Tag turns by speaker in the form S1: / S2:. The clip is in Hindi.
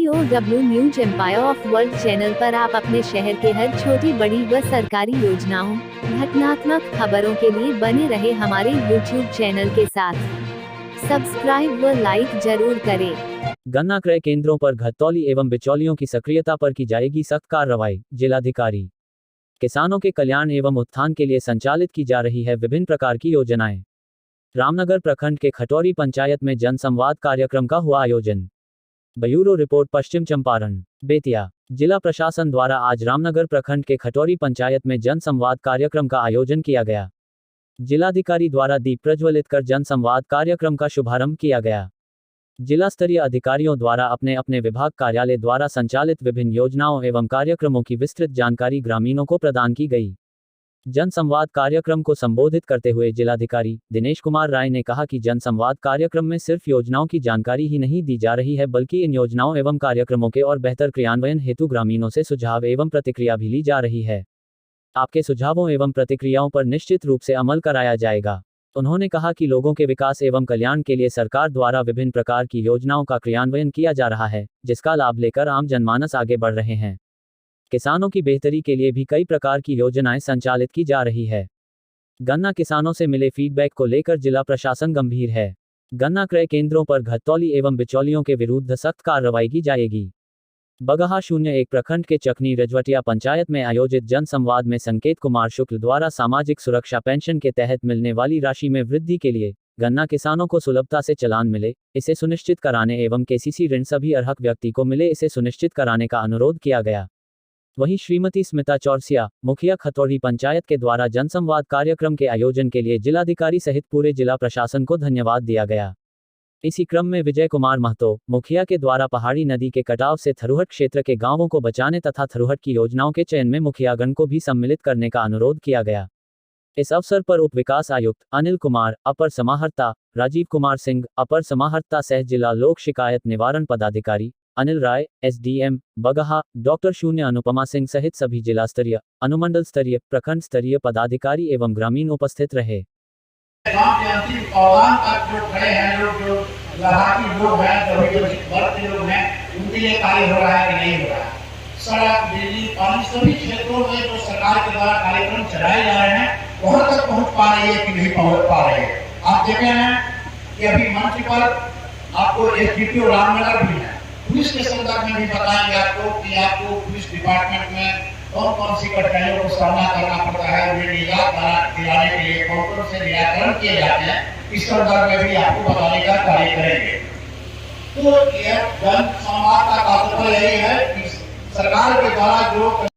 S1: GOW news empire of world channel पर आप अपने शहर के हर छोटी बड़ी व सरकारी योजनाओं, घटनात्मक खबरों के लिए बने रहे हमारे YouTube चैनल के साथ। सब्सक्राइब व लाइक जरूर करें।
S2: गन्ना क्रय केंद्रों पर घटतौली एवं बिचौलियों की सक्रियता पर की जाएगी सख्त कार्रवाई, जिलाधिकारी। किसानों के कल्याण एवं उत्थान के लिए संचालित की जा रही है विभिन्न प्रकार की योजनाएं। रामनगर प्रखंड के खटौरी पंचायत में जन संवाद कार्यक्रम का हुआ आयोजन। ब्यूरो रिपोर्ट पश्चिम चंपारण। बेतिया जिला प्रशासन द्वारा आज रामनगर प्रखंड के खटौरी पंचायत में जन संवाद कार्यक्रम का आयोजन किया गया। जिलाधिकारी द्वारा दीप प्रज्वलित कर जन संवाद कार्यक्रम का शुभारंभ किया गया। जिला स्तरीय अधिकारियों द्वारा अपने अपने विभाग कार्यालय द्वारा संचालित विभिन्न योजनाओं एवं कार्यक्रमों की विस्तृत जानकारी ग्रामीणों को प्रदान की गई। जन संवाद कार्यक्रम को संबोधित करते हुए जिलाधिकारी दिनेश कुमार राय ने कहा कि जन संवाद कार्यक्रम में सिर्फ योजनाओं की जानकारी ही नहीं दी जा रही है, बल्कि इन योजनाओं एवं कार्यक्रमों के और बेहतर क्रियान्वयन हेतु ग्रामीणों से सुझाव एवं प्रतिक्रिया भी ली जा रही है। आपके सुझावों एवं प्रतिक्रियाओं पर निश्चित रूप से अमल कराया जाएगा। उन्होंने कहा कि लोगों के विकास एवं कल्याण के लिए सरकार द्वारा विभिन्न प्रकार की योजनाओं का क्रियान्वयन किया जा रहा है, जिसका लाभ लेकर आम जनमानस आगे बढ़ रहे हैं। किसानों की बेहतरी के लिए भी कई प्रकार की योजनाएं संचालित की जा रही है। गन्ना किसानों से मिले फीडबैक को लेकर जिला प्रशासन गंभीर है। गन्ना क्रय केंद्रों पर घटतौली एवं बिचौलियों के विरुद्ध सख्त कार्रवाई की जाएगी। बगहा 01 प्रखंड के चकनी रजवटिया पंचायत में आयोजित जन संवाद में संकेत कुमार शुक्ल द्वारा सामाजिक सुरक्षा पेंशन के तहत मिलने वाली राशि में वृद्धि के लिए गन्ना किसानों को सुलभता से चालान मिले, इसे सुनिश्चित कराने एवं केसीसी ऋण सभी अर्हक व्यक्ति को मिले, इसे सुनिश्चित कराने का अनुरोध किया गया। वहीं श्रीमती स्मिता चौरसिया, मुखिया खटौरी पंचायत के द्वारा जनसंवाद कार्यक्रम के आयोजन के लिए जिलाधिकारी सहित पूरे जिला प्रशासन को धन्यवाद दिया गया। इसी क्रम में विजय कुमार महतो, मुखिया के द्वारा पहाड़ी नदी के कटाव से थरुहट क्षेत्र के गांवों को बचाने तथा थरुहट की योजनाओं के चयन में मुखियागण को भी सम्मिलित करने का अनुरोध किया गया। इस अवसर पर उप विकास आयुक्त अनिल कुमार, अपर समाहर्ता राजीव कुमार सिंह, अपर समाहर्ता सह जिला लोक शिकायत निवारण पदाधिकारी अनिल राय, SDM बगहा डॉक्टर शून्य अनुपमा सिंह सहित सभी जिला स्तरीय, अनुमंडल स्तरीय, प्रखंड स्तरीय पदाधिकारी एवं ग्रामीण उपस्थित रहे।
S3: गांव के अंतिम आह्वान तक जो खड़े हैं, जो लाभार्थी लोग हैं, जो वर्ग के लोग हैं, उनके लिए कार्य हो रहा है कि नहीं हो रहा है। सड़क, बिजली, पानी सभी क्षेत्रों में जो सरकार के द्वारा कार्यक्रम चलाए जा रहे हैं, वहां तक पहुंच पा रही है कि नहीं पहुंच पा रही है। आप देखे हैं कि अभी मंच पर आपको SDPO रामनगर भी है। पुलिस के संदर्भ में भी बताएंगे आपको कि आपको पुलिस डिपार्टमेंट में कौन कौन सी कठिनाइयों को सामना करना पड़ता है, उन्हें निजात दिलाने के लिए कौन कौन से निराकरण किए जाते हैं, इस संदर्भ में भी आपको बताने का कार्य करेंगे। तो यह जन संवाद का तात्पर्य यही है कि सरकार के द्वारा जो